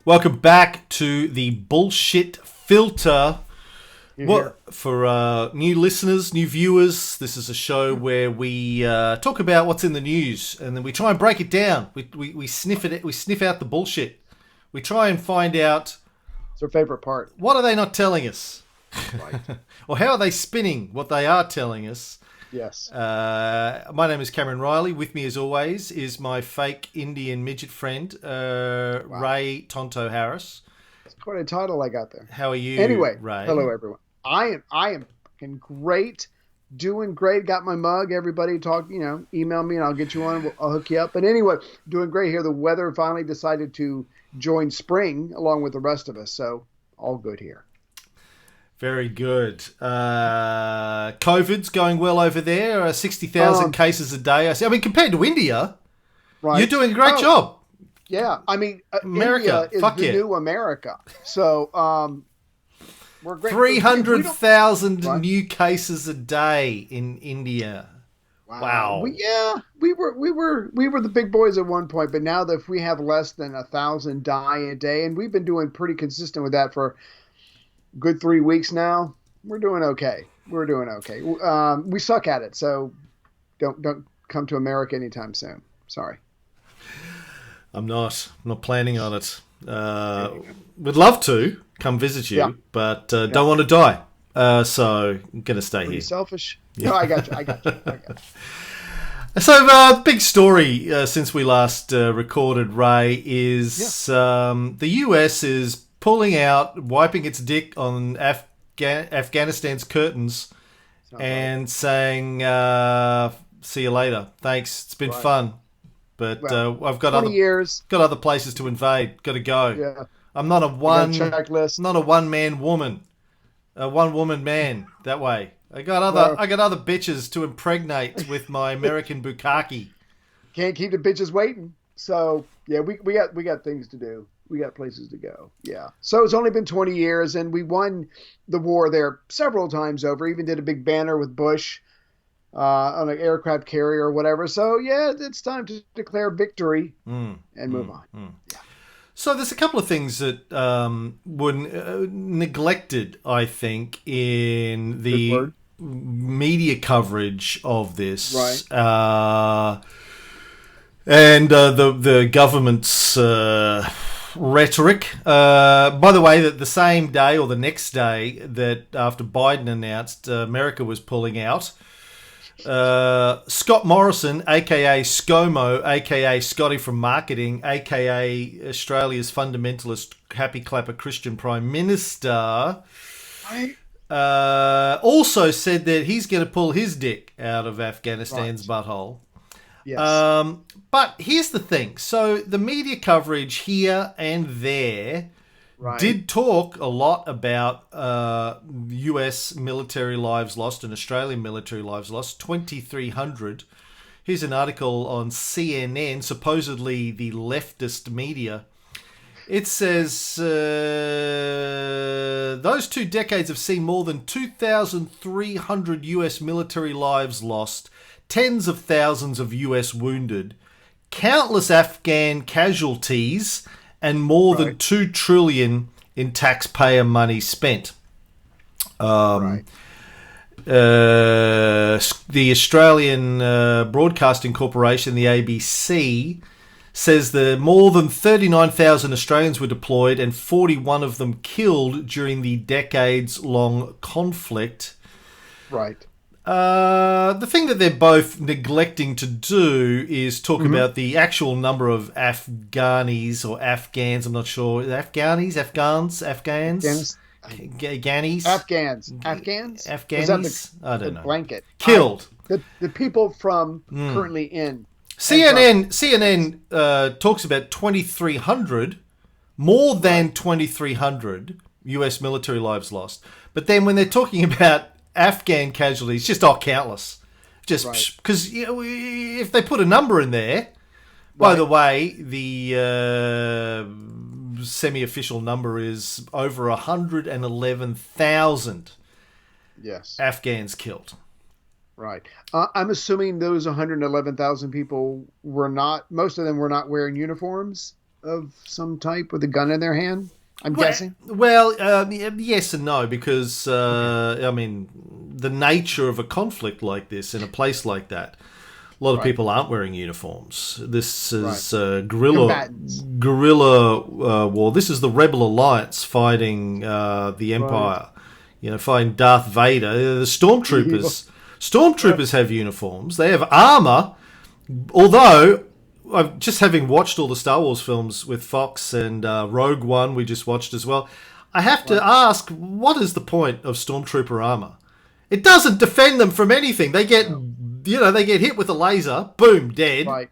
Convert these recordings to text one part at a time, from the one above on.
Welcome back to the bullshit filter. For new listeners, new viewers, this is a show where we talk about what's in the news, and then we try and break it down. We sniff it. We sniff out the bullshit. We try and find out. It's our favorite part. What are they not telling us? Right. Or how are they spinning what they are telling us? Yes. My name is Cameron Riley. With me, as always, is my fake Indian midget friend, Ray Tonto Harris. That's quite a title I got there. How are you, anyway, Ray? Hello, everyone. I am fucking great. Doing great. Got my mug. Everybody talk, email me and I'll get you on. I'll hook you up. But anyway, doing great here. The weather finally decided to join spring along with the rest of us. So all good here. Very good. COVID's going well over there. 60,000 cases a day. I mean, compared to India, right. You're doing a great job. Yeah. I mean, America, India is the new America. So we're great. 300,000 new cases a day in India. Wow. We were the big boys at one point, but now that if we have less than 1,000 die a day, and we've been doing pretty consistent with that for good 3 weeks now, we're doing okay. We suck at it, so don't come to America anytime soon. Sorry. I'm not planning on it. Would love to come visit you, but don't want to die. So I'm going to stay here. Selfish. Yeah. No, I got you. So, big story since we last recorded, Ray, is the US is pulling out, wiping its dick on Afghanistan's curtains and saying, see you later. Thanks. It's been fun. But I've got other places to invade. Got to go. Yeah. I'm not a one-woman man that way. I got other bitches to impregnate with my American bukkake. Can't keep the bitches waiting. So yeah, we got things to do. We got places to go. Yeah. So it's only been 20 years, and we won the war there several times over. Even did a big banner with Bush on an aircraft carrier or whatever. So yeah, it's time to declare victory and move on. Yeah. So there's a couple of things that were neglected, I think, in the media coverage of this. Right. And the government's rhetoric. By the way, that the same day or the next day that after Biden announced America was pulling out, Scott Morrison, aka ScoMo, aka Scotty from Marketing, aka Australia's fundamentalist happy clapper Christian Prime Minister, also said that he's going to pull his dick out of Afghanistan's butthole. Yes. But here's the thing. So the media coverage here and there did talk a lot about US military lives lost and Australian military lives lost, 2,300. Here's an article on CNN, supposedly the leftist media. It says, those 2 decades have seen more than 2,300 US military lives lost, tens of thousands of US wounded, countless Afghan casualties, and more than $2 trillion in taxpayer money spent. The Australian Broadcasting Corporation, the ABC, says that more than 39,000 Australians were deployed and 41 of them killed during the decades-long conflict. Right. The thing that they're both neglecting to do is talk about the actual number of Afghanis or Afghans. I'm not sure. Afghanis? Afghans? Afghans? Afghanis? Afghans? I don't know. Blanket. Killed. The people from currently in. CNN talks about 2,300, more than 2,300 US military lives lost. But then when they're talking about Afghan casualties, just countless. Just because if they put a number in there, by the way, the semi-official number is over 111,000 Afghans killed. Right. I'm assuming those 111,000 people most of them were not wearing uniforms. of some type with a gun in their hand? I'm guessing. Well, yes and no, because I mean, the nature of a conflict like this in a place like that, a lot of people aren't wearing uniforms. This is guerrilla war. This is the Rebel Alliance fighting the Empire. You know, fighting Darth Vader. The stormtroopers have uniforms. They have armor. Although, just having watched all the Star Wars films with Fox and Rogue One, we just watched as well, I have to ask, what is the point of stormtrooper armor? It doesn't defend them from anything. They get, they get hit with a laser, boom, dead. Right.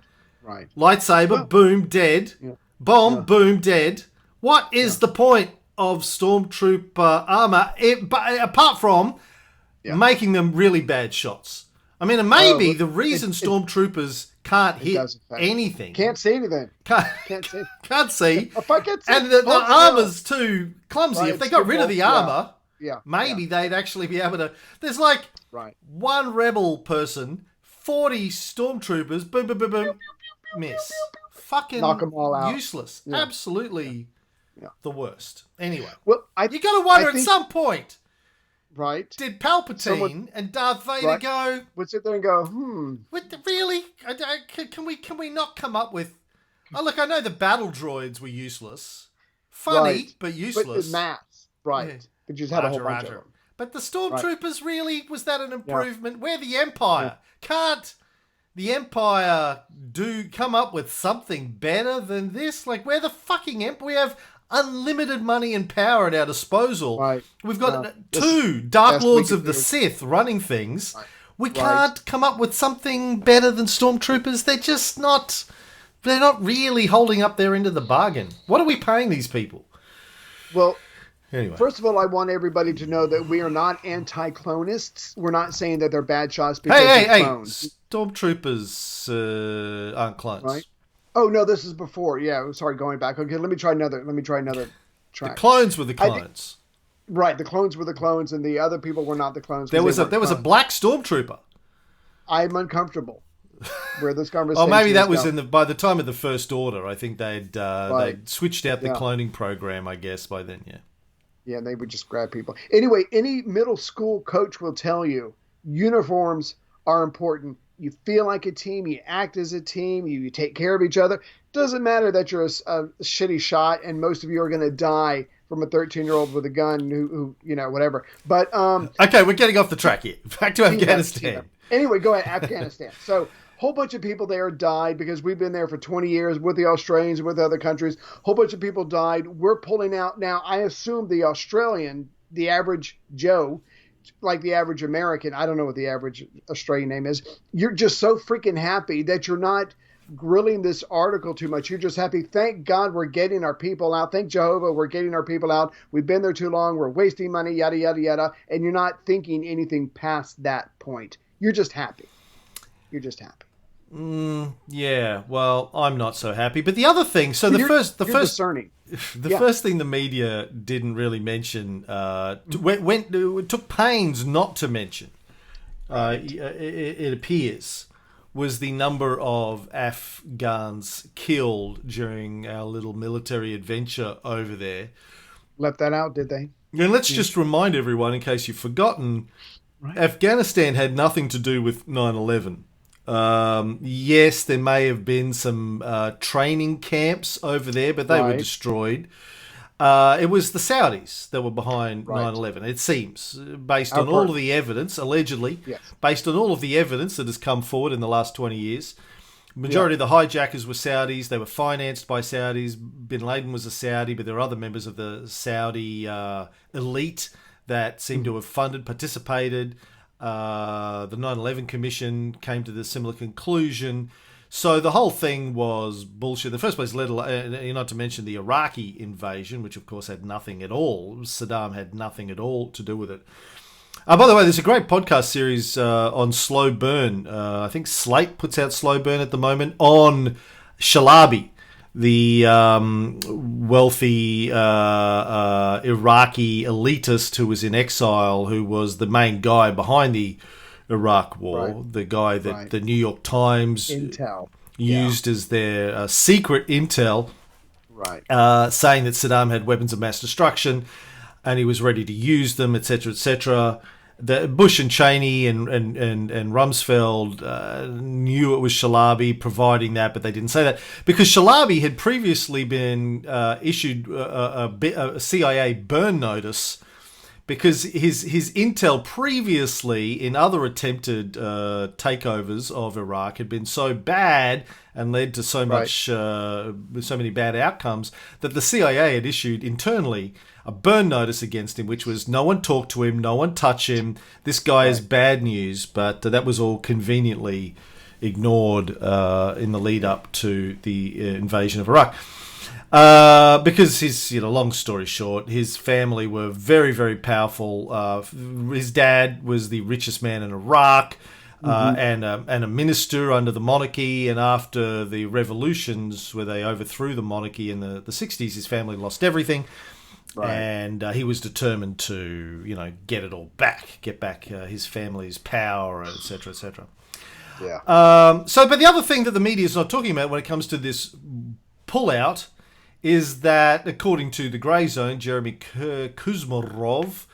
Lightsaber, boom, dead. Yeah. Bomb, boom, dead. What is the point of stormtrooper armor, apart from making them really bad shots? I mean, and maybe the reason stormtroopers can't hit anything. Can't see anything. Can't see. If I can see, and the armor's too clumsy. If they got rid of the armor, maybe they'd actually be able to. There's like one rebel person, 40 stormtroopers, boom, boom, boom, boom, miss. Fucking knock them all out. Useless. Yeah. Absolutely the worst. Anyway, well, you got to wonder at some point. Right. Did Palpatine and Darth Vader go? Would sit there and go, Really? Can we not come up with? Oh, look, I know the battle droids were useless, funny but useless. But maths, right? Yeah. But you just had a whole bunch of them. But the stormtroopers, really, was that an improvement? Yeah. We're the Empire. Yeah. Can't the Empire come up with something better than this? Like, we're the fucking Empire. We have unlimited money and power at our disposal. Right. We've got two Dark Lords of the Sith running things. Right. We can't come up with something better than stormtroopers. They're just not. They're not really holding up their end of the bargain. What are we paying these people? Well, anyway. First of all, I want everybody to know that we are not anti-clonists. We're not saying that they're bad shots because they're clones. Stormtroopers aren't clones. Right. Oh, no, this is before. Yeah, sorry, going back. Okay, let me try another track. The clones were the clones. The clones were the clones, and the other people were not the clones. There was a black stormtrooper. I'm uncomfortable where this conversation maybe that was by the time of the First Order. I think they'd switched out the cloning program, I guess, by then, Yeah, they would just grab people. Anyway, any middle school coach will tell you uniforms are important. You feel like a team. You act as a team. You take care of each other. Doesn't matter that you're a shitty shot and most of you are going to die from a 13-year-old with a gun who whatever. But okay, we're getting off the track here. Back to Afghanistan. Anyway, go ahead, Afghanistan. So a whole bunch of people there died because we've been there for 20 years with the Australians and with other countries. A whole bunch of people died. We're pulling out now. I assume the Australian, the average Joe, like the average American, I don't know what the average Australian name is. You're just so freaking happy that you're not grilling this article too much. You're just happy. Thank God we're getting our people out. Thank Jehovah we're getting our people out. We've been there too long. We're wasting money, yada, yada, yada. And you're not thinking anything past that point. You're just happy. You're just happy. Yeah, well, I'm not so happy. But the other thing, so the first discerning. First thing the media didn't really mention, took pains not to mention, it appears, was the number of Afghans killed during our little military adventure over there. Left that out, did they? And let's just remind everyone, in case you've forgotten, Afghanistan had nothing to do with 9/11. Yes, there may have been some training camps over there, but they were destroyed. It was the Saudis that were behind 9/11, it seems, based on all of the evidence, allegedly, based on all of the evidence that has come forward in the last 20 years. Majority of the hijackers were Saudis. They were financed by Saudis. Bin Laden was a Saudi, but there are other members of the Saudi elite that seem to have participated. The 9/11 Commission came to the similar conclusion. So the whole thing was bullshit. In the first place, not to mention the Iraqi invasion, which of course had nothing at all. Saddam had nothing at all to do with it. By the way, there's a great podcast series on slow burn. I think Slate puts out slow burn at the moment on Shalabi, the wealthy Iraqi elitist who was in exile, who was the main guy behind the Iraq War, the guy that the New York Times used as their secret intel. saying that Saddam had weapons of mass destruction and he was ready to use them, etc., etc. The Bush and Cheney and Rumsfeld knew it was Shalabi providing that, but they didn't say that because Shalabi had previously been issued a CIA burn notice because his intel previously in other attempted takeovers of Iraq had been so bad and led to so many bad outcomes that the CIA had issued internally a burn notice against him, which was no one talk to him, no one touch him. This guy is bad news, but that was all conveniently ignored in the lead up to the invasion of Iraq. Because long story short, his family were very, very powerful. His dad was the richest man in Iraq. And a minister under the monarchy, and after the revolutions where they overthrew the monarchy in the 60s, his family lost everything. And he was determined to, get it all back, get back his family's power, etc., etc. Yeah. But the other thing that the media is not talking about when it comes to this pullout is that, according to the Grey Zone, Jeremy Kuzmarov,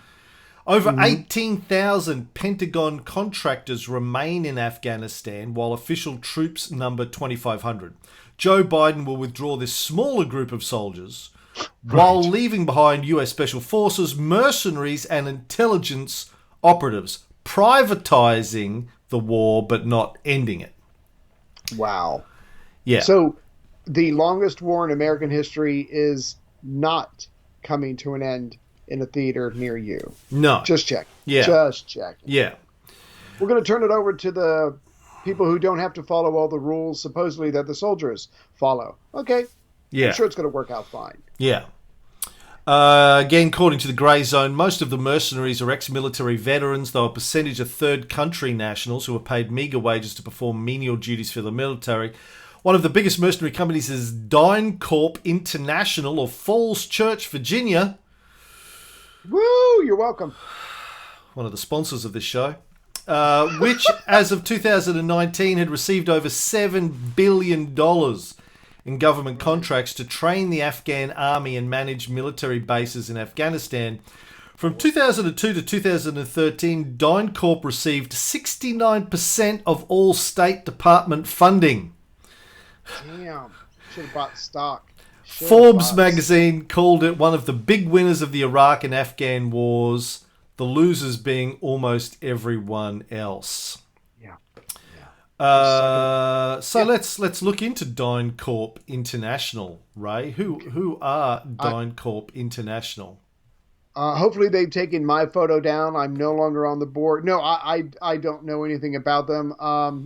over 18,000 Pentagon contractors remain in Afghanistan while official troops number 2,500. Joe Biden will withdraw this smaller group of soldiers while leaving behind US Special Forces, mercenaries and intelligence operatives, privatizing the war but not ending it. Wow. Yeah. So the longest war in American history is not coming to an end in a theater near you. No. Just check. Yeah. Just check. Yeah. We're going to turn it over to the people who don't have to follow all the rules, supposedly, that the soldiers follow. Okay. Yeah. I'm sure it's going to work out fine. Yeah. Again, according to the Grey Zone, most of the mercenaries are ex-military veterans, though a percentage are third country nationals who are paid meagre wages to perform menial duties for the military. One of the biggest mercenary companies is DynCorp International of Falls Church, Virginia. Woo! You're welcome. One of the sponsors of this show. Which, as of 2019, had received over $7 billion in government contracts to train the Afghan army and manage military bases in Afghanistan. From 2002 to 2013, DynCorp received 69% of all State Department funding. Damn. Should have bought stock. Forbes magazine called it one of the big winners of the Iraq and Afghan wars, the losers being almost everyone else. Let's look into DynCorp International, Ray. Who are DynCorp International? Hopefully they've taken my photo down. I'm no longer on the board. No, I don't know anything about them.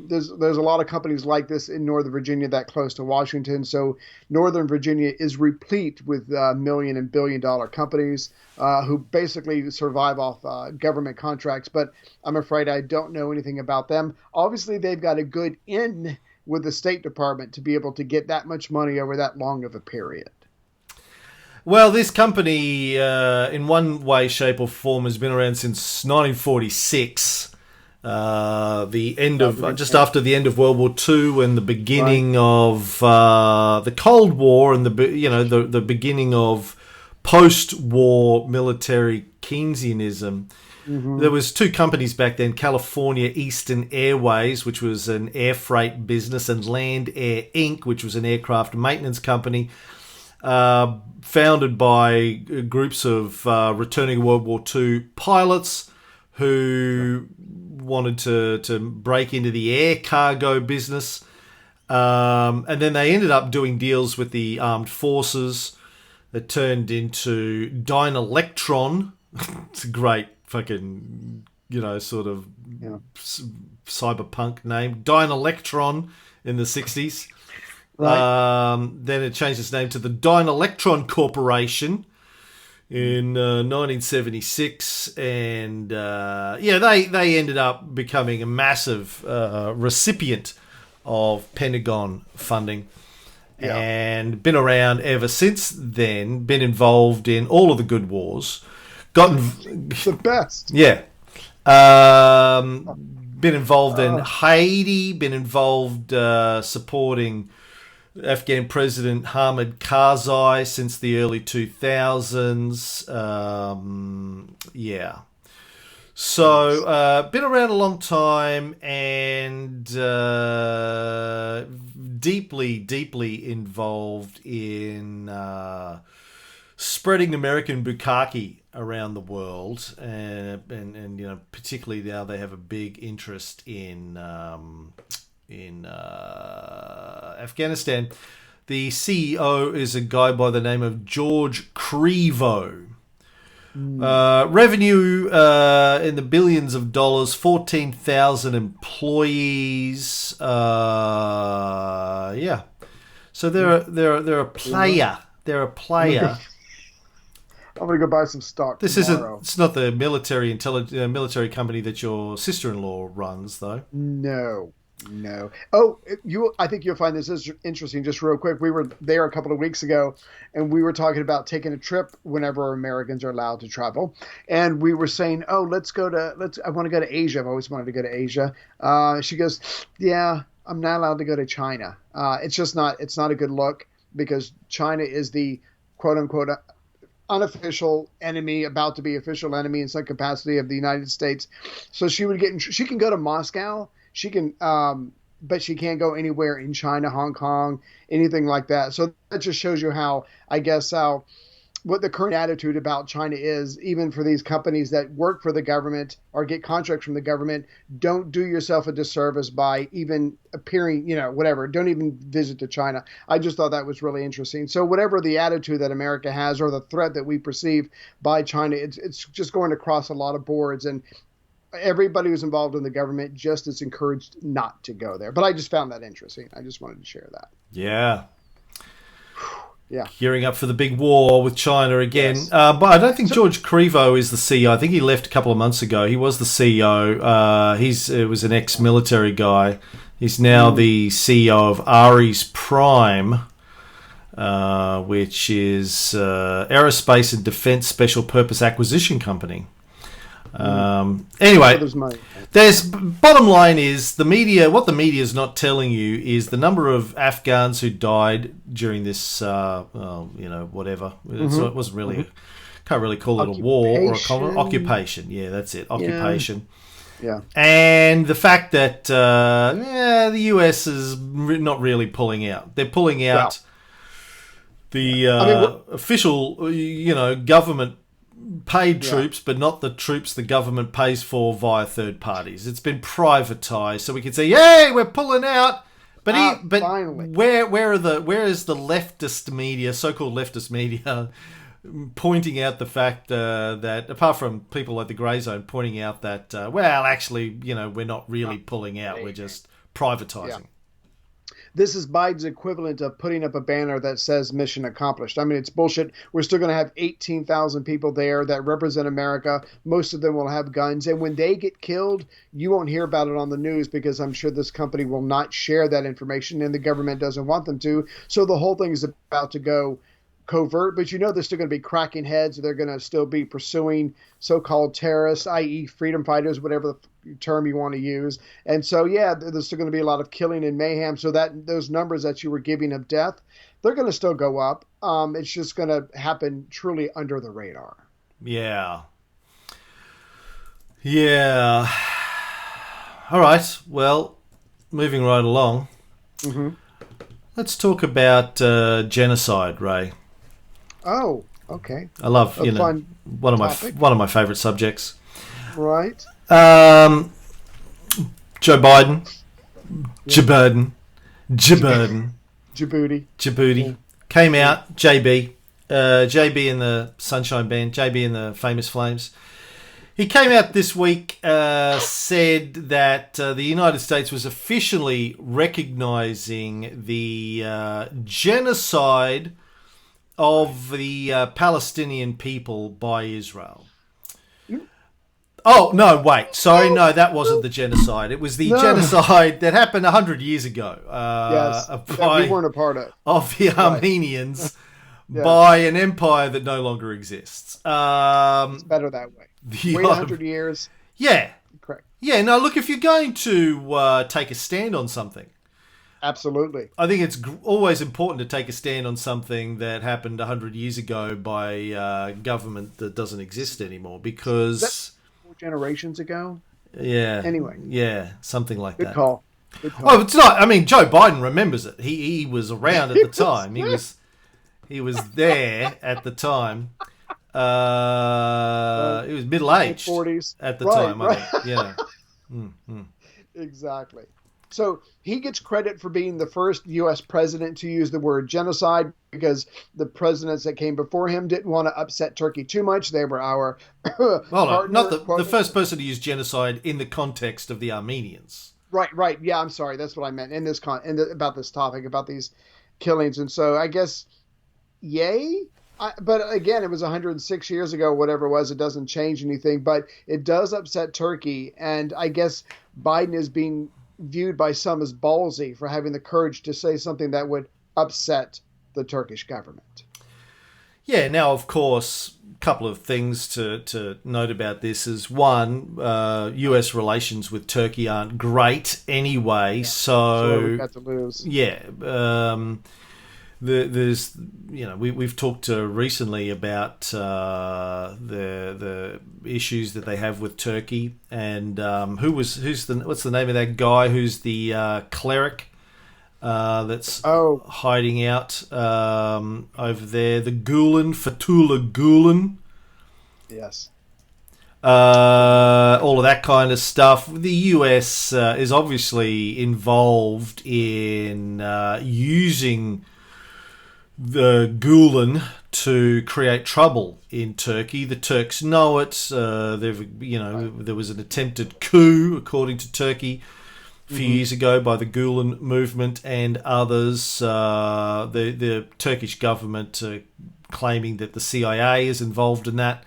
There's a lot of companies like this in Northern Virginia, that close to Washington. So Northern Virginia is replete with million and billion dollar companies who basically survive off government contracts. But I'm afraid I don't know anything about them. Obviously, they've got a good in with the State Department to be able to get that much money over that long of a period. Well, this company, in one way, shape, or form, has been around since 1946. The end of just after the end of World War II and the beginning of the Cold War and the beginning of post-war military Keynesianism. Mm-hmm. There was two companies back then: California Eastern Airways, which was an air freight business, and Land Air Inc., which was an aircraft maintenance company. Founded by groups of returning World War II pilots who wanted to break into the air cargo business. And then they ended up doing deals with the armed forces that turned into Dynelectron. It's a great fucking, cyberpunk name. Dynelectron in the 60s. Right. Then it changed its name to the Dynelectron Corporation in 1976, and they ended up becoming a massive recipient of Pentagon funding, and been around ever since then. Been involved in all of the good wars, the best. Yeah. Been involved in Haiti. Been involved supporting Afghan President Hamid Karzai since the early 2000s. Yeah. So, been around a long time and deeply, deeply involved in spreading American bukkake around the world, and you know, particularly now they have a big interest in Afghanistan. The CEO is a guy by the name of George Crevo. Revenue in the billions of dollars, 14,000 employees. Yeah, so they're a player. They're a player. I'm gonna go buy some stock. This tomorrow. It's not the military military company that your sister-in-law runs, though. No. Oh, I think you'll find this is interesting. Just real quick, we were there a couple of weeks ago, and we were talking about taking a trip whenever Americans are allowed to travel, and we were saying, "Oh, I want to go to Asia. I've always wanted to go to Asia." She goes, "Yeah, I'm not allowed to go to China. It's not a good look because China is the quote unquote unofficial enemy, about to be official enemy in some capacity of the United States." So she can go to Moscow. She can, but she can't go anywhere in China, Hong Kong, anything like that. So that just shows you how what the current attitude about China is, even for these companies that work for the government or get contracts from the government. Don't do yourself a disservice by even appearing, whatever. Don't even visit to China. I just thought that was really interesting. So whatever the attitude that America has or the threat that we perceive by China, it's just going across a lot of boards, and everybody who's involved in the government just is encouraged not to go there. But I just found that interesting. I just wanted to share that. Yeah. Yeah. Gearing up for the big war with China again. Yes. But I don't think George Crevo is the CEO. I think he left a couple of months ago. He was the CEO. He was an ex-military guy. He's now the CEO of Ares Prime, which is aerospace and defense special purpose acquisition company. Anyway, bottom line is the media. What the media is not telling you is the number of Afghans who died during this, whatever. It wasn't really, can't really call it a war or a occupation. Yeah, that's it, occupation. Yeah. And the fact that the US is not really pulling out. They're pulling out the official, government paid troops, but not the troops the government pays for via third parties. It's been privatized, so we can say, "Yay, we're pulling out." But finally, where is the leftist media, so-called leftist media, pointing out the fact that apart from people like the Grey Zone pointing out that actually, we're not really pulling out, we're just privatizing. Yeah. This is Biden's equivalent of putting up a banner that says mission accomplished. I mean, it's bullshit. We're still going to have 18,000 people there that represent America. Most of them will have guns. And when they get killed, you won't hear about it on the news because I'm sure this company will not share that information and the government doesn't want them to. So the whole thing is about to go covert, but they're still going to be cracking heads. They're going to still be pursuing so-called terrorists, i.e. freedom fighters, whatever the term you want to use. And so, there's still going to be a lot of killing and mayhem. So that those numbers that you were giving of death, they're going to still go up. It's just going to happen truly under the radar. Yeah. Yeah. All right. Well, moving right along. Mm-hmm. Let's talk about genocide, Ray. Oh, okay. I love, one of my favorite subjects. Right. Joe Biden, Djibouti came out. JB in the Sunshine Band, JB in the Famous Flames. He came out this week, said that the United States was officially recognizing the genocide of the Palestinian people by Israel. Oh, no, wait. Sorry, no, that wasn't the genocide. It was the genocide that happened 100 years ago. That we weren't a part of. Of the Armenians by an empire that no longer exists. It's better that way. Wait 100 years. Yeah. Correct. Yeah, no, look, if you're going to take a stand on something, Absolutely. I think it's always important to take a stand on something that happened 100 years ago by government that doesn't exist anymore, because... 4 generations ago? Yeah. Anyway. Yeah, something like Good that. call. Good call. Oh, it's not... I mean, Joe Biden remembers it. He was around at the time. He was there at the time. He was middle-aged 40s. at the Right, time. right. I think. Yeah. Mm-hmm. Exactly. So he gets credit for being the first U.S. president to use the word genocide, because the presidents that came before him didn't want to upset Turkey too much. They were our partner. Not the first person to use genocide in the context of the Armenians. Right. Yeah, I'm sorry. That's what I meant in this about this topic, about these killings. And so I guess, yay. But again, it was 106 years ago, whatever it was. It doesn't change anything, but it does upset Turkey. And I guess Biden is being viewed by some as ballsy for having the courage to say something that would upset the Turkish government. Yeah, now, of course, a couple of things to note about this is, one, US relations with Turkey aren't great anyway, so we've got to lose. Yeah, there's, we've talked recently about the issues that they have with Turkey, and what's the name of that guy who's the cleric that's hiding out over there, the Gulen, Fethullah Gulen. Yes. All of that kind of stuff. The US is obviously involved in using the Gulen to create trouble in Turkey. The Turks know it. There was an attempted coup, according to Turkey, a few years ago by the Gulen movement and others. The Turkish government claiming that the CIA is involved in that.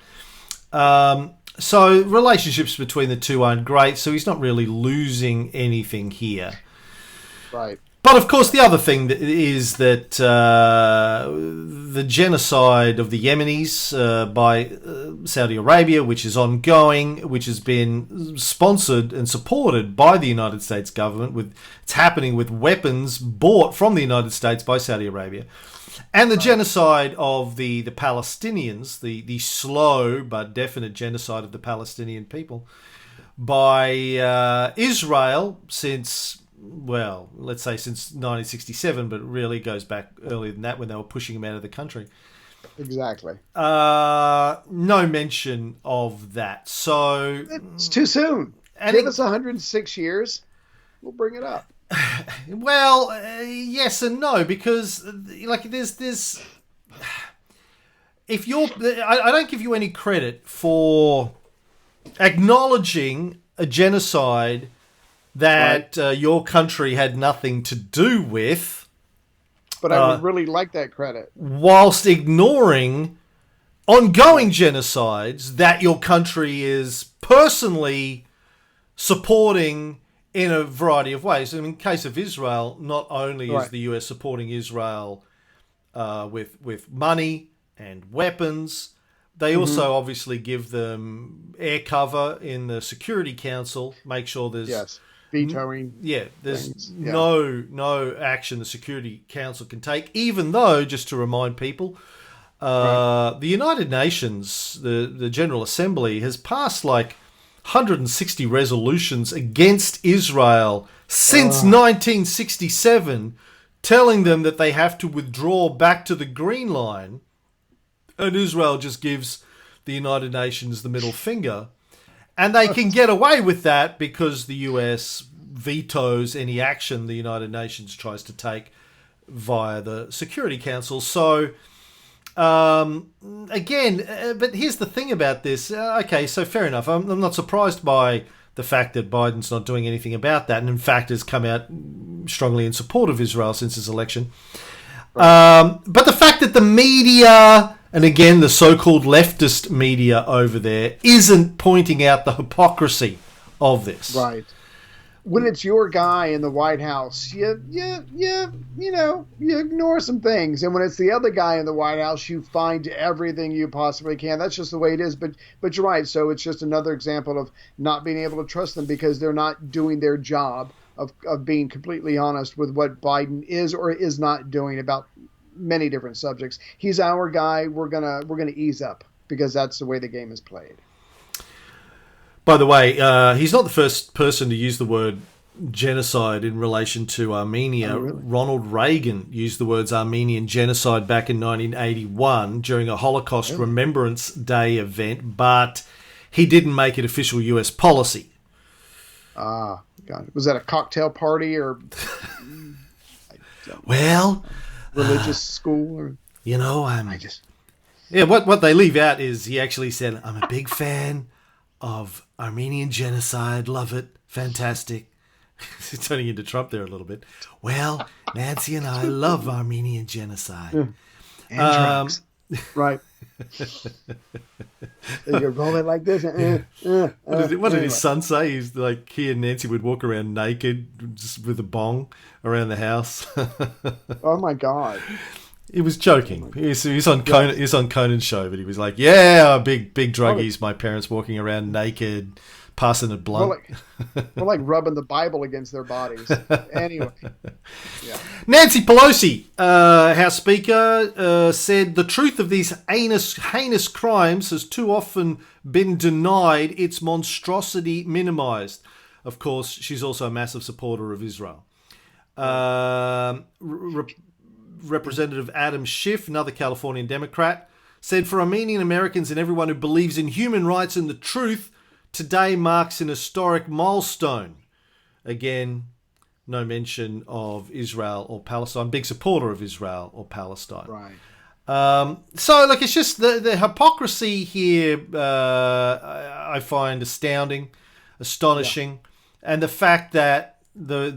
So relationships between the two aren't great. So he's not really losing anything here. Right. But of course, the other thing is that the genocide of the Yemenis by Saudi Arabia, which is ongoing, which has been sponsored and supported by the United States government, it's happening with weapons bought from the United States by Saudi Arabia, and the genocide of the Palestinians, the slow but definite genocide of the Palestinian people by Israel since 1967, but it really goes back earlier than that, when they were pushing him out of the country. Exactly. No mention of that. So it's too soon. Give us 106 years. We'll bring it up. Well, yes and no, because there's if you're, I don't give you any credit for acknowledging a genocide that your country had nothing to do with. But I would really like that credit. Whilst ignoring ongoing genocides that your country is personally supporting in a variety of ways. In the case of Israel, not only is the US supporting Israel with money and weapons, they also obviously give them air cover in the Security Council, make sure there's... vetoing. There's no action the Security Council can take, even though, just to remind people, the United Nations, the General Assembly, has passed 160 resolutions against Israel since 1967, telling them that they have to withdraw back to the Green Line, and Israel just gives the United Nations the middle finger. And they can get away with that because the US vetoes any action the United Nations tries to take via the Security Council. So, again, but here's the thing about this. Okay, so fair enough. I'm not surprised by the fact that Biden's not doing anything about that, and in fact has come out strongly in support of Israel since his election. But the fact that the media... and again, the so-called leftist media over there isn't pointing out the hypocrisy of this. Right. When it's your guy in the White House, you ignore some things. And when it's the other guy in the White House, you find everything you possibly can. That's just the way it is. But you're right. So it's just another example of not being able to trust them because they're not doing their job of being completely honest with what Biden is or is not doing about many different subjects. He's our guy. We're gonna ease up because that's the way the game is played. By the way, he's not the first person to use the word genocide in relation to Armenia. Oh, really? Ronald Reagan used the words Armenian genocide back in 1981 during a Holocaust Remembrance Day event, but he didn't make it official US policy. Ah, God. Was that a cocktail party or well, religious school? Or yeah, what they leave out is he actually said, I'm a big fan of Armenian genocide, love it, fantastic. He's turning into Trump there a little bit. Well, Nancy and I love Armenian genocide. And drugs. Right. You roll it like this. What did his son say? He's like, he and Nancy would walk around naked, just with a bong around the house. Oh my God. He was joking. He was on Conan. He was on Conan's show, but he was like, "Yeah, big druggies. My parents walking around naked, passing a blunt." We're like rubbing the Bible against their bodies. Anyway, yeah. Nancy Pelosi, House Speaker, said the truth of these heinous crimes has too often been denied. Its monstrosity minimised. Of course, she's also a massive supporter of Israel. Representative Adam Schiff, another Californian Democrat, said for Armenian Americans and everyone who believes in human rights and the truth, today marks an historic milestone. Again, no mention of Israel or Palestine. Big supporter of Israel or Palestine. Right. So, look, it's just the hypocrisy here I find astounding, astonishing. Yeah. And the fact that you're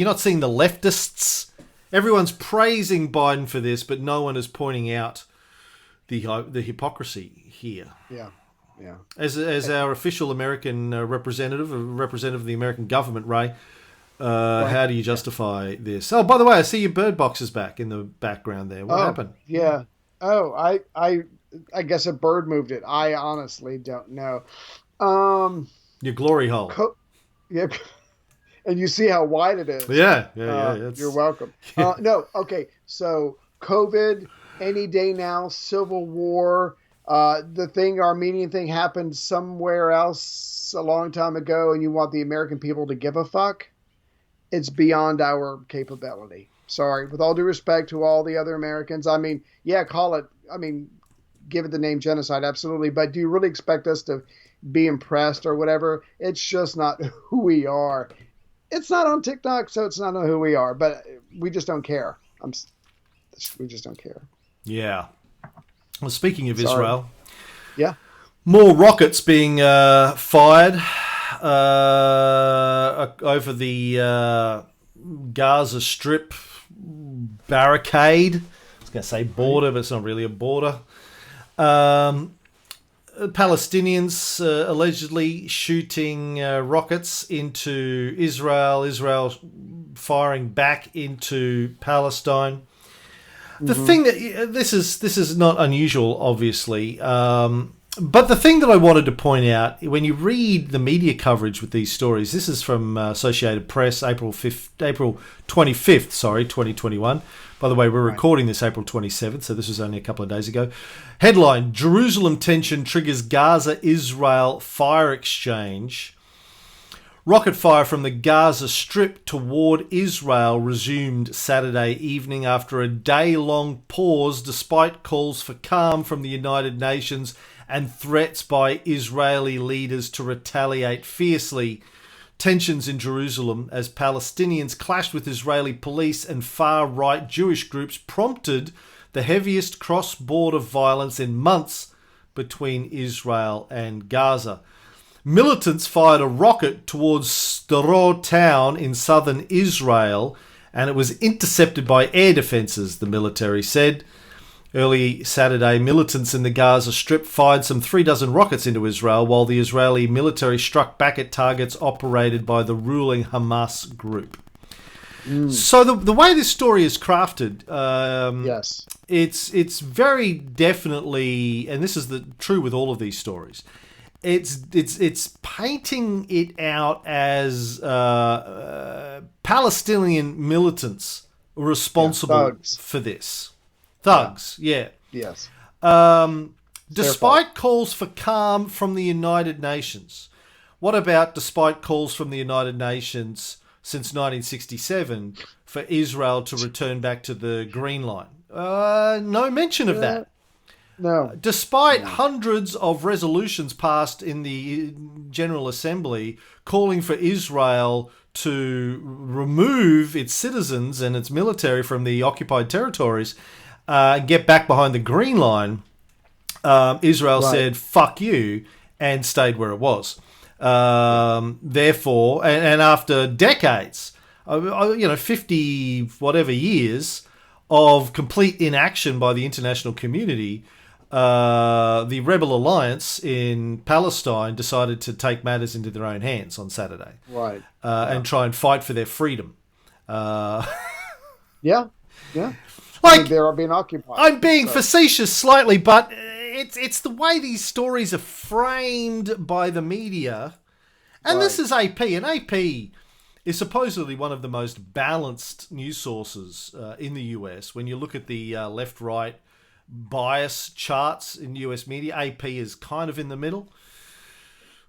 not seeing the leftists. Everyone's praising Biden for this, but no one is pointing out the hypocrisy here. Yeah. As our official American representative of the American government, Ray, how do you justify this? Oh, by the way, I see your bird box is back in the background there. What happened? Yeah. Oh, I guess a bird moved it. I honestly don't know. Your glory hole. Yeah. And you see how wide it is. Yeah. You're welcome. No, okay. So COVID, any day now, civil war. The Armenian thing happened somewhere else a long time ago, and you want the American people to give a fuck? It's beyond our capability. Sorry. With all due respect to all the other Americans, I mean, yeah, give it the name genocide, absolutely. But do you really expect us to be impressed or whatever? It's just not who we are. It's not on TikTok, so it's not on who we are. But we just don't care. We just don't care. Yeah. Well, speaking of Israel, yeah, more rockets being fired over the Gaza Strip barricade. I was going to say border, but it's not really a border. Palestinians allegedly shooting rockets into Israel. Israel firing back into Palestine. The thing that this is not unusual, obviously, but the thing that I wanted to point out when you read the media coverage with these stories, this is from Associated Press, April 25th, 2021. By the way, we're recording this April 27th, so this was only a couple of days ago. Headline: Jerusalem tension triggers Gaza-Israel fire exchange. Rocket fire from the Gaza Strip toward Israel resumed Saturday evening after a day-long pause despite calls for calm from the United Nations and threats by Israeli leaders to retaliate fiercely. Tensions in Jerusalem as Palestinians clashed with Israeli police and far-right Jewish groups prompted the heaviest cross-border violence in months between Israel and Gaza. Militants fired a rocket towards Sderot town in southern Israel, and it was intercepted by air defences, the military said. Early Saturday, militants in the Gaza Strip fired some 36 rockets into Israel, while the Israeli military struck back at targets operated by the ruling Hamas group. So the way this story is crafted, yes, it's very definitely, and this is true with all of these stories, it's painting it out as Palestinian militants responsible for this. Thugs, yeah. Yes. Despite calls for calm from the United Nations. What about despite calls from the United Nations since 1967 for Israel to return back to the Green Line? No mention of that. No. Despite hundreds of resolutions passed in the General Assembly calling for Israel to remove its citizens and its military from the occupied territories, get back behind the Green Line, Israel said, fuck you, and stayed where it was. Therefore, and after decades, 50 whatever years of complete inaction by the international community, the rebel alliance in Palestine decided to take matters into their own hands on Saturday. Right. And try and fight for their freedom. Yeah. Like, they are being occupied. I'm being facetious slightly, but it's the way these stories are framed by the media. And this is AP. And AP is supposedly one of the most balanced news sources in the US. When you look at the left-right bias charts in US media, AP is kind of in the middle,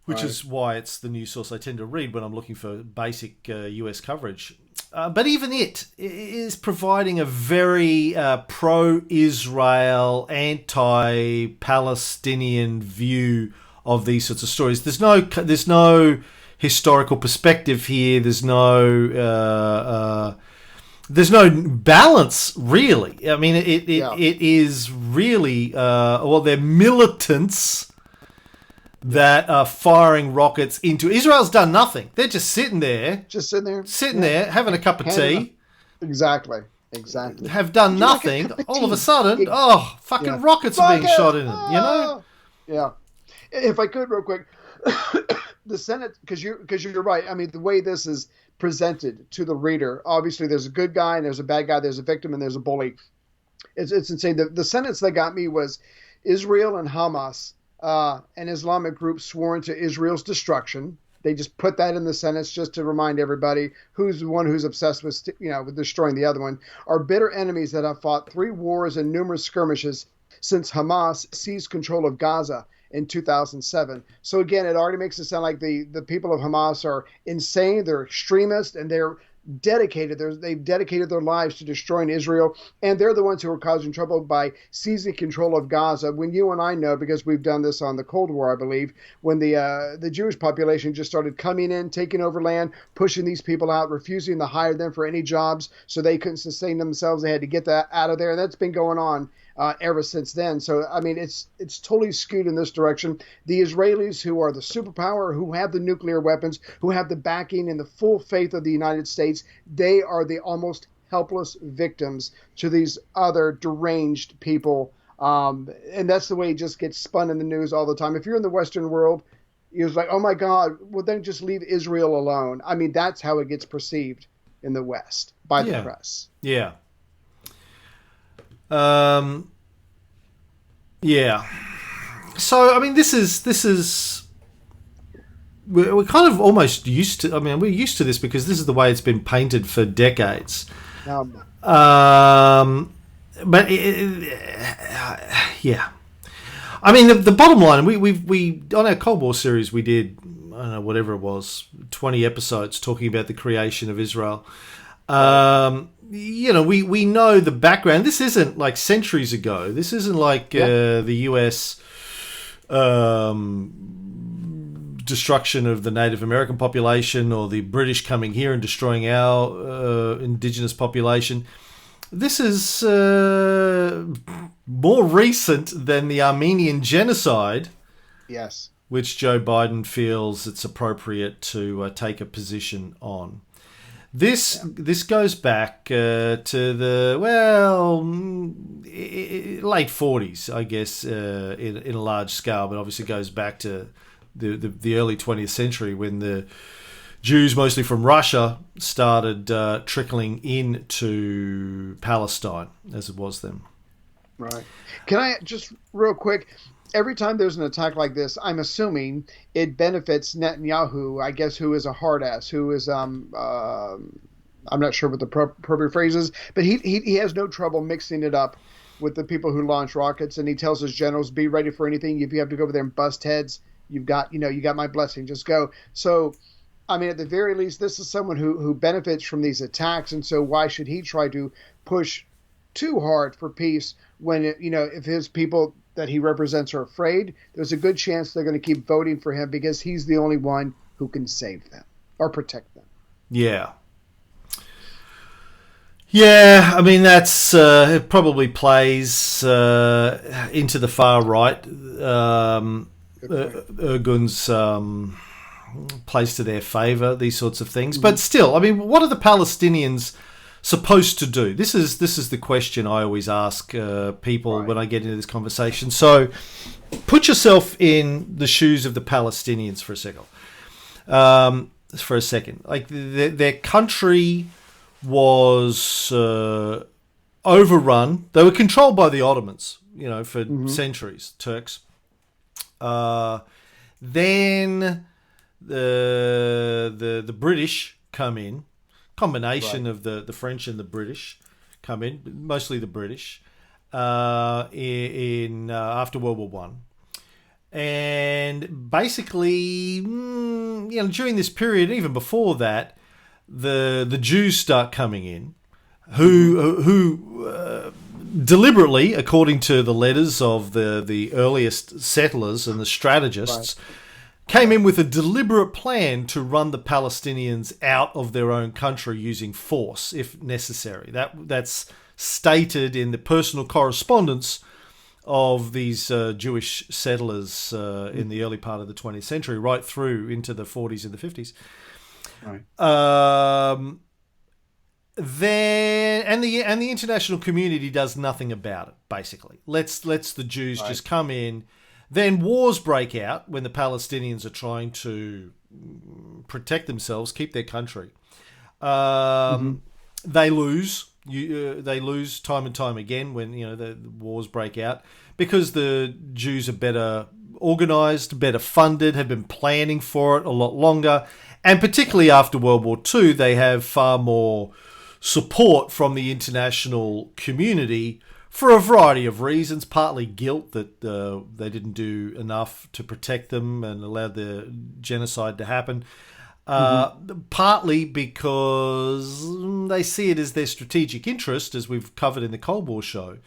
which is why it's the news source I tend to read when I'm looking for basic US coverage. But even it is providing a very pro-Israel, anti-Palestinian view of these sorts of stories. There's no historical perspective here. There's no balance, really. I mean, it is really they're militants that are firing rockets into... Israel's done nothing. They're just sitting there. Having a cup of tea. Exactly. Have done nothing. All of a sudden, rockets are being shot in them, you know? Yeah. If I could, real quick, the Senate, because you're right. I mean, the way this is presented to the reader, obviously there's a good guy and there's a bad guy, there's a victim and there's a bully. It's insane. The sentence that got me was Israel and Hamas, an Islamic group sworn to Israel's destruction. They just put that in the sentence just to remind everybody who's the one who's obsessed with, with destroying the other one, are bitter enemies that have fought 3 wars and numerous skirmishes since Hamas seized control of Gaza in 2007. So again, it already makes it sound like the people of Hamas are insane, they're extremists, and they're dedicated. They've dedicated their lives to destroying Israel, and they're the ones who are causing trouble by seizing control of Gaza. When you and I know, because we've done this on the Cold War, I believe, when the Jewish population just started coming in, taking over land, pushing these people out, refusing to hire them for any jobs, so they couldn't sustain themselves. They had to get that out of there, and that's been going on ever since then. So, I mean, it's totally skewed in this direction. The Israelis, who are the superpower, who have the nuclear weapons, who have the backing and the full faith of the United States, they are the almost helpless victims to these other deranged people. And that's the way it just gets spun in the news all the time. If you're in the Western world, you're like, oh my God, well then just leave Israel alone. I mean, that's how it gets perceived in the West by the press. Yeah. So I mean, this is we're kind of almost used to. I mean, we're used to this because this is the way it's been painted for decades. But yeah. I mean, the bottom line, we on our Cold War series we did, I don't know, whatever it was, 20 episodes talking about the creation of Israel. We know the background. This isn't like centuries ago. This isn't like the US destruction of the Native American population or the British coming here and destroying our indigenous population. This is more recent than the Armenian genocide. Yes. Which Joe Biden feels it's appropriate to take a position on. This goes back to the late 40s, I guess, in a large scale, but obviously goes back to the early 20th century when the Jews, mostly from Russia, started trickling into Palestine, as it was then. Right. Can I just real quick? every time there's an attack like this, I'm assuming it benefits Netanyahu, I guess, who is a hard ass, who is I'm not sure what the appropriate phrase is, but he has no trouble mixing it up with the people who launch rockets, and he tells his generals, be ready for anything. If you have to go over there and bust heads, you got my blessing. Just go. So, I mean, at the very least, this is someone who benefits from these attacks, and so why should he try to push too hard for peace when if his people that he represents are afraid? There's a good chance they're going to keep voting for him because he's the only one who can save them or protect them. Yeah. Yeah, I mean, that's it probably plays into the far right. Ergun's plays to their favour, these sorts of things. But still, I mean, what are the Palestinians supposed to do? This is the question I always ask people when I get into this conversation. So put yourself in the shoes of the Palestinians for a second. Like, their country was overrun. They were controlled by the Ottomans, for centuries, Turks. Then the British come in, combination of the French and the British come in, mostly the British, in after World War One. And basically, during this period, even before that, the Jews start coming in, who deliberately, according to the letters of the earliest settlers and the strategists, came in with a deliberate plan to run the Palestinians out of their own country using force, if necessary. That's stated in the personal correspondence of these Jewish settlers in the early part of the 20th century, right through into the 40s and the 50s. Right. Then the international community does nothing about it. Basically, lets the Jews just come in. Then wars break out when the Palestinians are trying to protect themselves, keep their country. They lose. They lose time and time again when the wars break out because the Jews are better organised, better funded, have been planning for it a lot longer. And particularly after World War II, they have far more support from the international community for a variety of reasons, partly guilt that they didn't do enough to protect them and allow the genocide to happen, partly because they see it as their strategic interest, as we've covered in the Cold War show,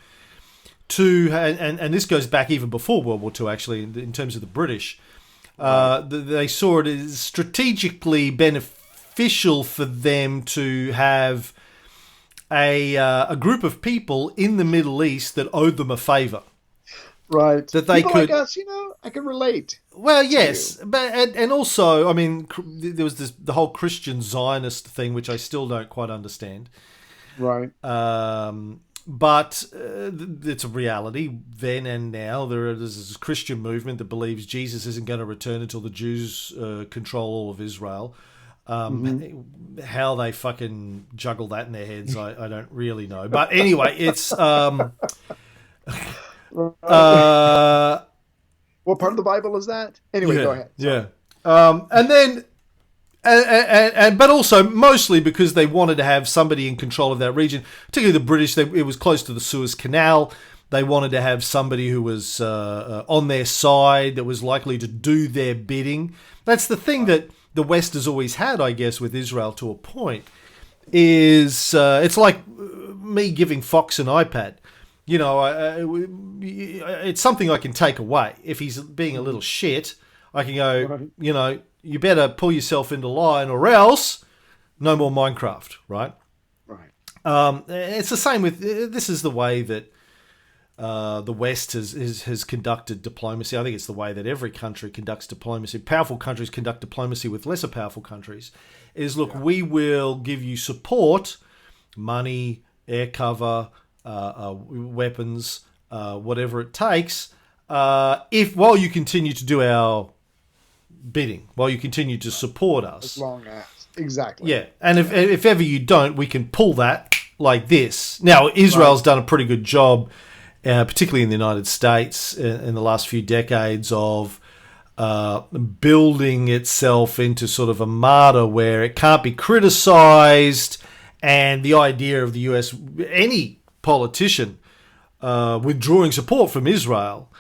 and this goes back even before World War II, actually, in terms of the British. They saw it as strategically beneficial for them to have a group of people in the Middle East that owed them a favour. Right. That they people could, like us, I can relate. Well, yes, but and also, I mean, there was the whole Christian Zionist thing, which I still don't quite understand. Right. But it's a reality then and now. There's this Christian movement that believes Jesus isn't going to return until the Jews control all of Israel. How they fucking juggle that in their heads, I don't really know. But anyway, it's... what part of the Bible is that? Anyway, go ahead. Sorry. Yeah. And then... but also mostly because they wanted to have somebody in control of that region, particularly the British. It was close to the Suez Canal. They wanted to have somebody who was on their side, that was likely to do their bidding. That's the thing that the West has always had, I guess, with Israel to a point, is it's like me giving Fox an iPad. It's something I can take away. If he's being a little shit, I can go, you better pull yourself into line or else no more Minecraft, right? Right. It's the same with... This is the way that the West has conducted diplomacy. I think it's the way that every country conducts diplomacy. Powerful countries conduct diplomacy with lesser powerful countries. We will give you support, money, air cover, weapons, whatever it takes, while you continue to do our bidding, while you continue to support us. As long as. Exactly. Yeah, and if ever you don't, we can pull that like this. Now, Israel's done a pretty good job particularly in the United States in the last few decades, of building itself into sort of a martyr where it can't be criticised, and the idea of the US, any politician withdrawing support from Israel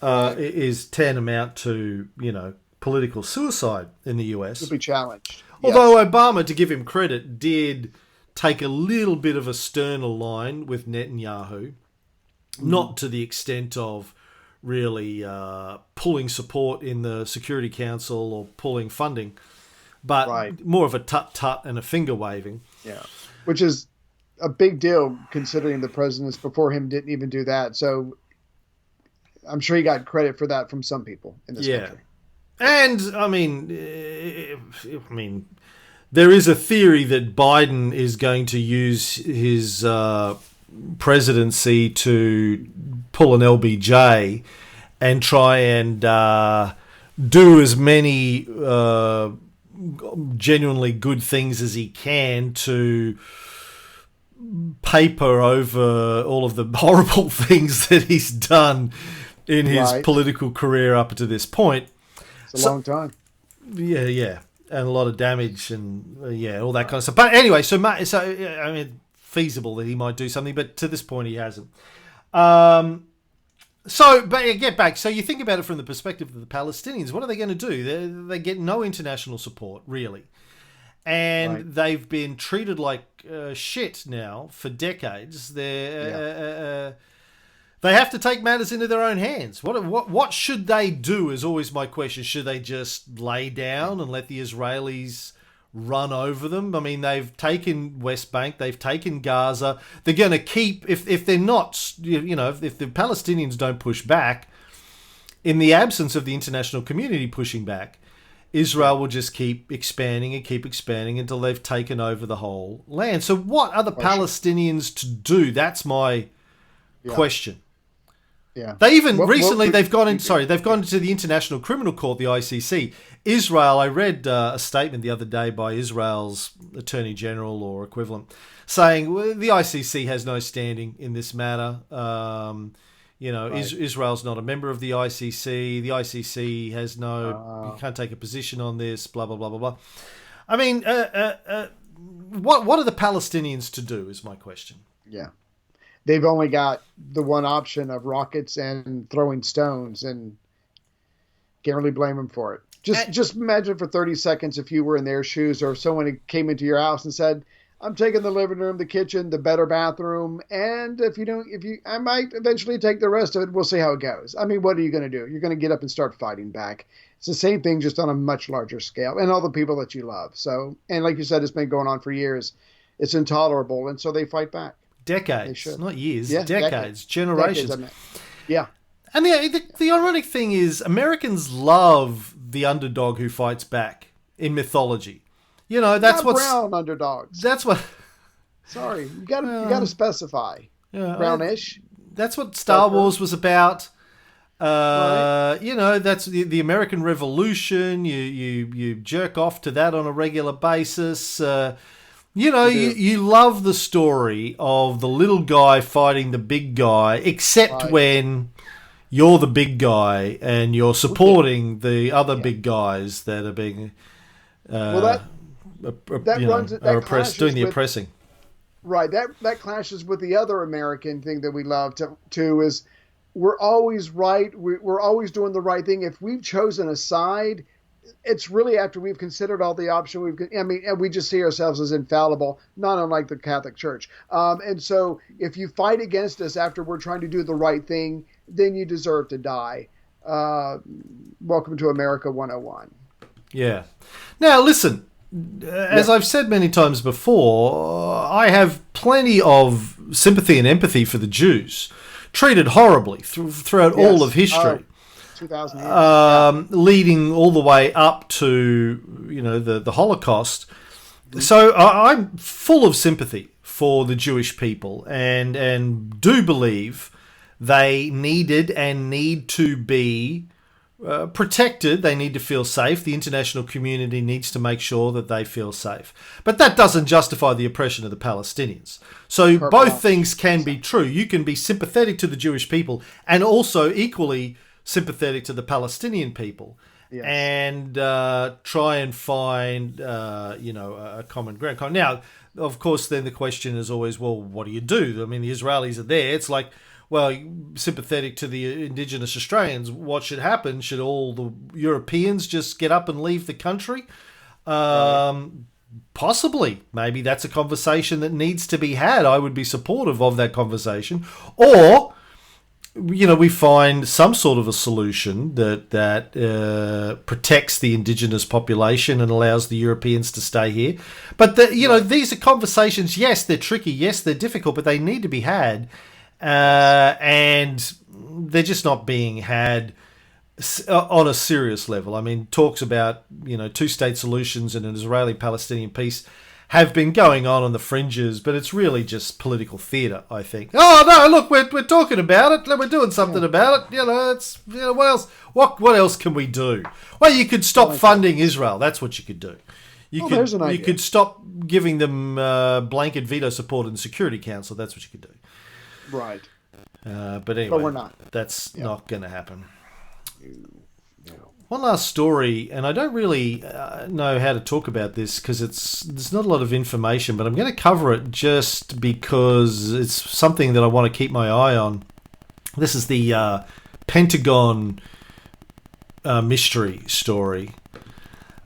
is tantamount to, political suicide in the US. To be challenged. Although Obama, to give him credit, did take a little bit of a sterner line with Netanyahu, not to the extent of really pulling support in the Security Council or pulling funding, but more of a tut-tut and a finger waving. Yeah, which is a big deal considering the presidents before him didn't even do that. So I'm sure he got credit for that from some people in this country. And I mean, there is a theory that Biden is going to use his presidency to pull an LBJ and try and do as many genuinely good things as he can to paper over all of the horrible things that he's done in his political career up to this point. It's a long time. Yeah. And a lot of damage and, all that kind of stuff. But anyway, so I mean, feasible that he might do something, but to this point he hasn't. But get back. So you think about it from the perspective of the Palestinians. What are they going to do? They get no international support, really. And they've been treated like shit now for decades. They have to take matters into their own hands. What should they do is always my question. Should they just lay down and let the Israelis run over them? I mean, they've taken West Bank, they've taken Gaza. They're going to keep, if they're not, if the Palestinians don't push back, in the absence of the international community pushing back, Israel will just keep expanding until they've taken over the whole land. So what are the Palestinians to do? That's my question. Yeah. They even they've gone into the International Criminal Court, the ICC. Israel, I read a statement the other day by Israel's Attorney General or equivalent saying the ICC has no standing in this matter. Israel's not a member of the ICC. The ICC has you can't take a position on this, blah, blah, blah, blah, blah. I mean, what are the Palestinians to do is my question. Yeah. They've only got the one option of rockets and throwing stones, and can't really blame them for it. Just imagine for 30 seconds if you were in their shoes, or someone came into your house and said, I'm taking the living room, the kitchen, the better bathroom, and I might eventually take the rest of it. We'll see how it goes. I mean, what are you going to do? You're going to get up and start fighting back. It's the same thing, just on a much larger scale, and all the people that you love. So, and like you said, it's been going on for years. It's intolerable, and so they fight back. Decades, not years, decades, generations. Yeah. And the ironic thing is, Americans love the underdog who fights back in mythology. That's what brown underdogs. That's what. Sorry, you got to specify. Brownish. That's what Star Wars was about. That's the American Revolution. You jerk off to that on a regular basis. You love the story of the little guy fighting the big guy, except when you're the big guy and you're supporting the other big guys that are being oppressed, doing the oppressing. Right. That clashes with the other American thing that we love to is we're always right. We're always doing the right thing. If we've chosen a side, it's really after we've considered all the options. And we just see ourselves as infallible, not unlike the Catholic Church. And so if you fight against us after we're trying to do the right thing, then you deserve to die. Welcome to America 101. Yeah. Now, listen, as I've said many times before, I have plenty of sympathy and empathy for the Jews, treated horribly throughout all of history. 2,000 years. Leading all the way up to, the Holocaust. So I'm full of sympathy for the Jewish people and do believe they needed and need to be protected. They need to feel safe. The international community needs to make sure that they feel safe. But that doesn't justify the oppression of the Palestinians. So both things can be true. You can be sympathetic to the Jewish people and also equally sympathetic to the Palestinian people. Yes. And try and find, a common ground. Now, of course, then the question is always, well, what do you do? I mean, the Israelis are there. It's like, well, sympathetic to the indigenous Australians. What should happen? Should all the Europeans just get up and leave the country? Possibly. Maybe that's a conversation that needs to be had. I would be supportive of that conversation. Or, we find some sort of a solution that protects the indigenous population and allows the Europeans to stay here. But, these are conversations, yes, they're tricky, yes, they're difficult, but they need to be had. And they're just not being had on a serious level. I mean, talks about, two-state solutions and an Israeli-Palestinian peace have been going on the fringes, but it's really just political theatre, I think. Oh, no, look, we're talking about it. We're doing something about it. What else? What else can we do? Well, you could stop funding Israel. That's what you could do. There's an idea. You could stop giving them blanket veto support in the Security Council. That's what you could do. Right. But anyway, but we're not. That's not going to happen. No. One last story, and I don't really know how to talk about this because there's not a lot of information, but I'm going to cover it just because it's something that I want to keep my eye on. This is the Pentagon mystery story.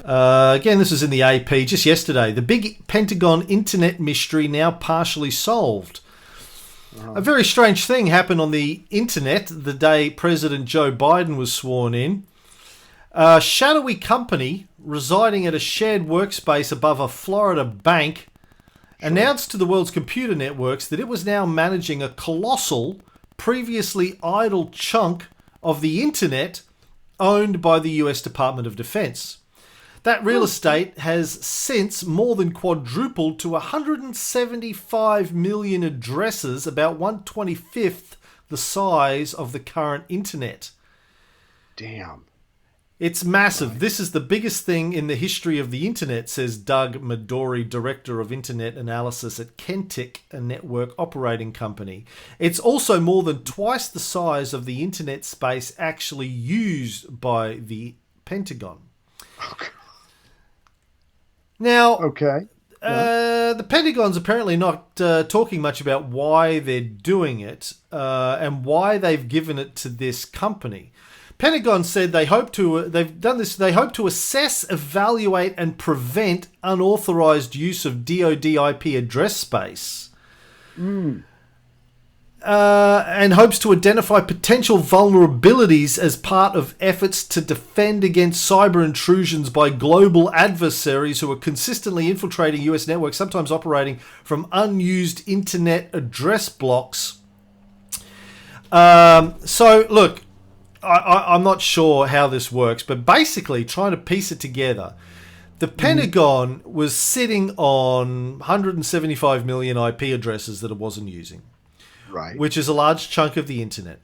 Again, this is in the AP just yesterday. The big Pentagon internet mystery now partially solved. A very strange thing happened on the internet the day President Joe Biden was sworn in. A shadowy company residing at a shared workspace above a Florida bank announced to the world's computer networks that it was now managing a colossal, previously idle chunk of the internet owned by the US Department of Defense. That real estate has since more than quadrupled to 175 million addresses, about 1/25th the size of the current internet. Damn. It's massive. Right. This is the biggest thing in the history of the internet, says Doug Midori, Director of Internet Analysis at Kentic, a network operating company. It's also more than twice the size of the internet space actually used by the Pentagon. Okay. Now, the Pentagon's apparently not talking much about why they're doing it and why they've given it to this company. Pentagon said they hope to assess, evaluate, and prevent unauthorized use of DoD IP address space. And hopes to identify potential vulnerabilities as part of efforts to defend against cyber intrusions by global adversaries who are consistently infiltrating US networks, sometimes operating from unused internet address blocks. So, look, I'm not sure how this works, but basically trying to piece it together. The Pentagon was sitting on 175 million IP addresses that it wasn't using. Right. Which is a large chunk of the internet.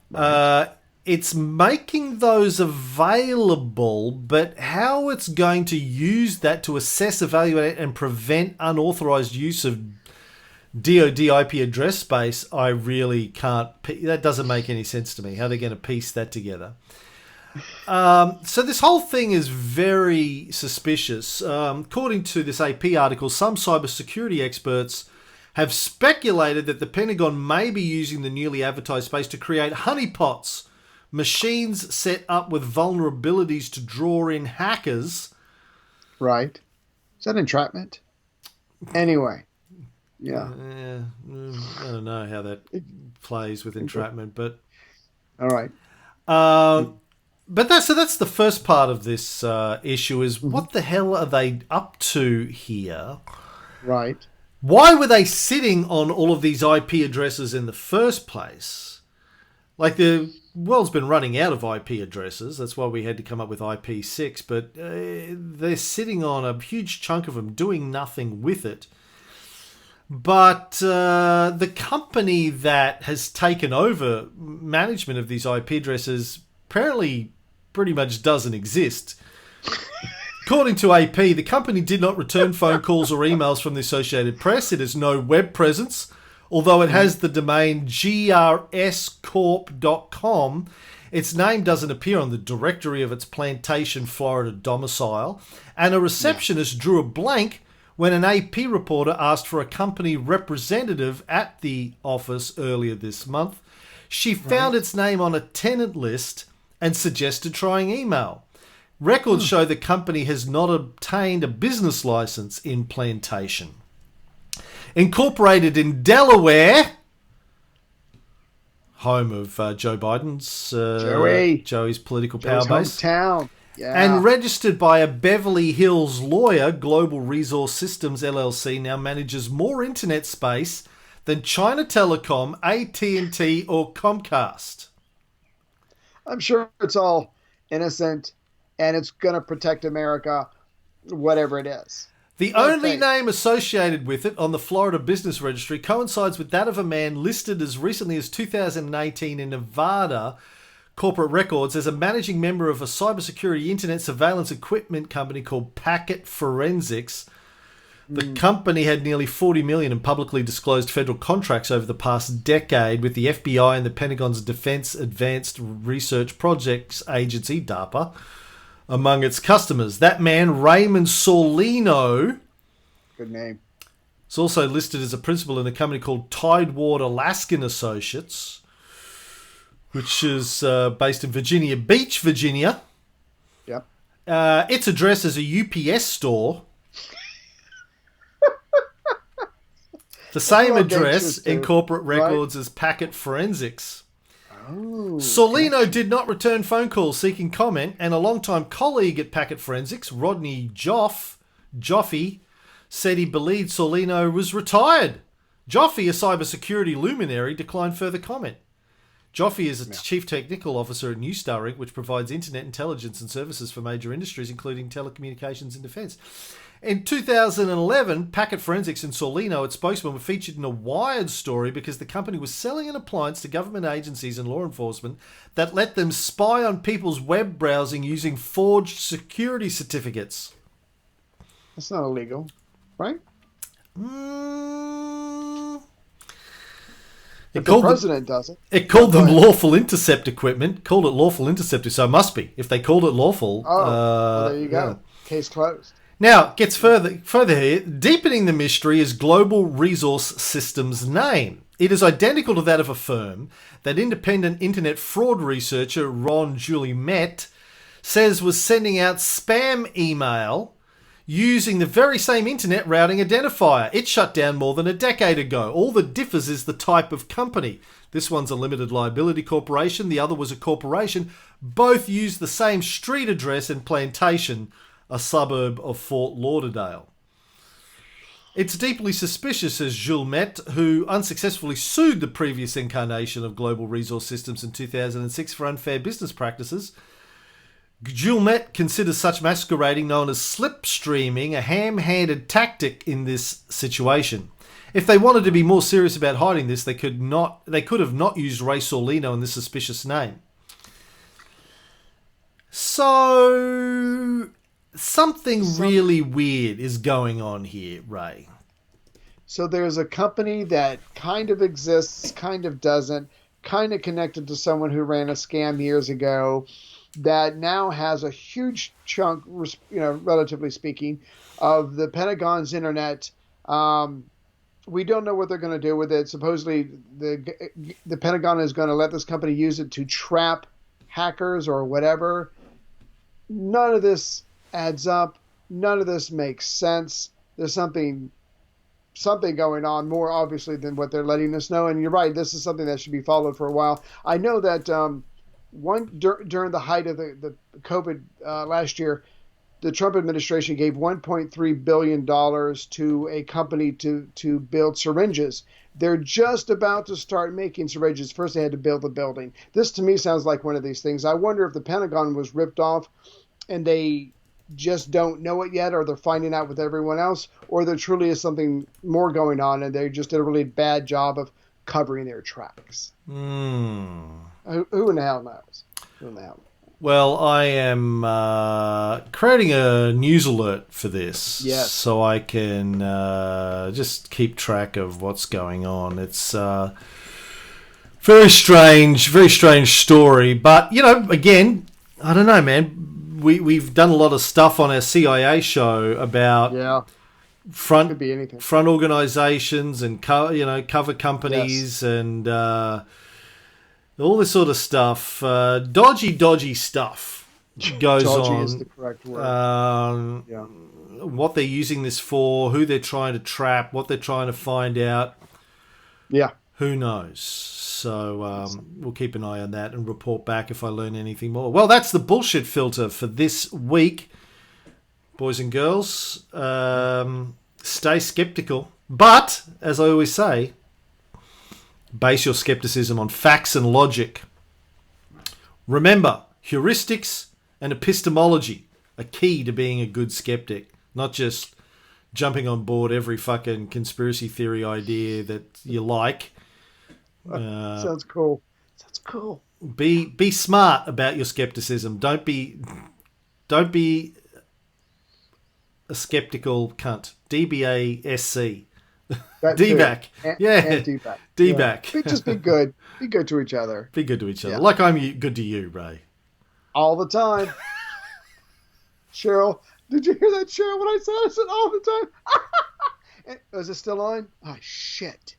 Right. It's making those available, but how it's going to use that to assess, evaluate, and prevent unauthorized use of DoD IP address space, I really can't. That doesn't make any sense to me. How they're going to piece that together. So this whole thing is very suspicious. According to this AP article, some cybersecurity experts have speculated that the Pentagon may be using the newly advertised space to create honeypots, machines set up with vulnerabilities to draw in hackers. Right. Is that entrapment? Anyway. Yeah. I don't know how that plays with entrapment, but... All right. But that's the first part of this issue is what the hell are they up to here? Right. Why were they sitting on all of these IP addresses in the first place? Like, the world's been running out of IP addresses. That's why we had to come up with IP6. But they're sitting on a huge chunk of them, doing nothing with it. But the company that has taken over management of these IP addresses apparently pretty much doesn't exist. According to AP, the company did not return phone calls or emails from the Associated Press. It has no web presence, although it has the domain grscorp.com. Its name doesn't appear on the directory of its Plantation, Florida domicile, and a receptionist drew a blank when an AP reporter asked for a company representative at the office earlier this month. She found its name on a tenant list and suggested trying email. Records show the company has not obtained a business license in Plantation. Incorporated in Delaware, home of Joe Biden's Joey's political power base, hometown. Yeah. And registered by a Beverly Hills lawyer, Global Resource Systems LLC now manages more internet space than China Telecom, AT&T, or Comcast. I'm sure it's all innocent, and it's going to protect America, whatever it is. The only name associated with it on the Florida Business Registry coincides with that of a man listed as recently as 2018 in Nevada corporate records as a managing member of a cybersecurity internet surveillance equipment company called Packet Forensics. The company had nearly $40 million in publicly disclosed federal contracts over the past decade with the FBI and the Pentagon's Defense Advanced Research Projects Agency, DARPA, among its customers. That man, Raymond Solino, good name, is also listed as a principal in a company called Tidewater Alaskan Associates, which is based in Virginia Beach, Virginia. Yep. Its address is a UPS store. The same address in corporate records as Packet Forensics. Solino did not return phone calls seeking comment, and a longtime colleague at Packet Forensics, Rodney Joffe, said he believed Solino was retired. Joffe, a cybersecurity luminary, declined further comment. Joffe is a chief technical officer at Newstar Inc., which provides internet intelligence and services for major industries, including telecommunications and defense. In 2011, Packet Forensics and Solino, its spokesman, were featured in a Wired story because the company was selling an appliance to government agencies and law enforcement that let them spy on people's web browsing using forged security certificates. That's not illegal, right? The president does it. It called them lawful intercept equipment. Called it lawful interceptor, so it must be. If they called it lawful... well, there you go. Yeah. Case closed. Now, it gets further here. Deepening the mystery is Global Resource Systems' name. It is identical to that of a firm that independent internet fraud researcher Ron Julie-Met says was sending out spam email using the very same internet routing identifier. It shut down more than a decade ago. All that differs is the type of company. This one's a limited liability corporation. The other was a corporation. Both use the same street address in Plantation, a suburb of Fort Lauderdale. It's deeply suspicious, says Jules Met, who unsuccessfully sued the previous incarnation of Global Resource Systems in 2006 for unfair business practices. Jules Met considers such masquerading, known as slipstreaming, a ham-handed tactic in this situation. If they wanted to be more serious about hiding this, they could have not used Ray Solino in this suspicious name. So... Something really weird is going on here, Ray. So there's a company that kind of exists, kind of doesn't, kind of connected to someone who ran a scam years ago that now has a huge chunk, relatively speaking, of the Pentagon's internet. We don't know what they're going to do with it. Supposedly the Pentagon is going to let this company use it to trap hackers or whatever. None of this adds up. None of this makes sense. There's something going on more obviously than what they're letting us know. And you're right, this is something that should be followed for a while. I know that during the height of the COVID last year, the Trump administration gave $1.3 billion to a company to build syringes. They're just about to start making syringes. First, they had to build the building. This to me sounds like one of these things. I wonder if the Pentagon was ripped off and they just don't know it yet, or they're finding out with everyone else, or there truly is something more going on and they just did a really bad job of covering their tracks. Who in the hell knows? Well, I am creating a news alert for this, yes, so I can just keep track of what's going on. It's very strange story. But again, I don't know, man. We've done a lot of stuff on our CIA show about front organisations and cover companies and all this sort of stuff. Dodgy stuff goes on. Dodgy is the correct word. What they're using this for, who they're trying to trap, what they're trying to find out. Yeah. Who knows? So we'll keep an eye on that and report back if I learn anything more. Well, that's the bullshit filter for this week. Boys and girls, stay skeptical. But, as I always say, base your skepticism on facts and logic. Remember, heuristics and epistemology are key to being a good skeptic, not just jumping on board every fucking conspiracy theory idea that you like. Sounds cool. Be smart about your skepticism. Don't be a skeptical cunt. DBASC. D-back. Yeah. And D-back. D-back. Yeah. Just be good. Be good to each other. Be good to each other. Yeah. Like I'm good to you, Ray. All the time. Cheryl, did you hear that, Cheryl, when I said all the time? Was it still on? Oh, shit.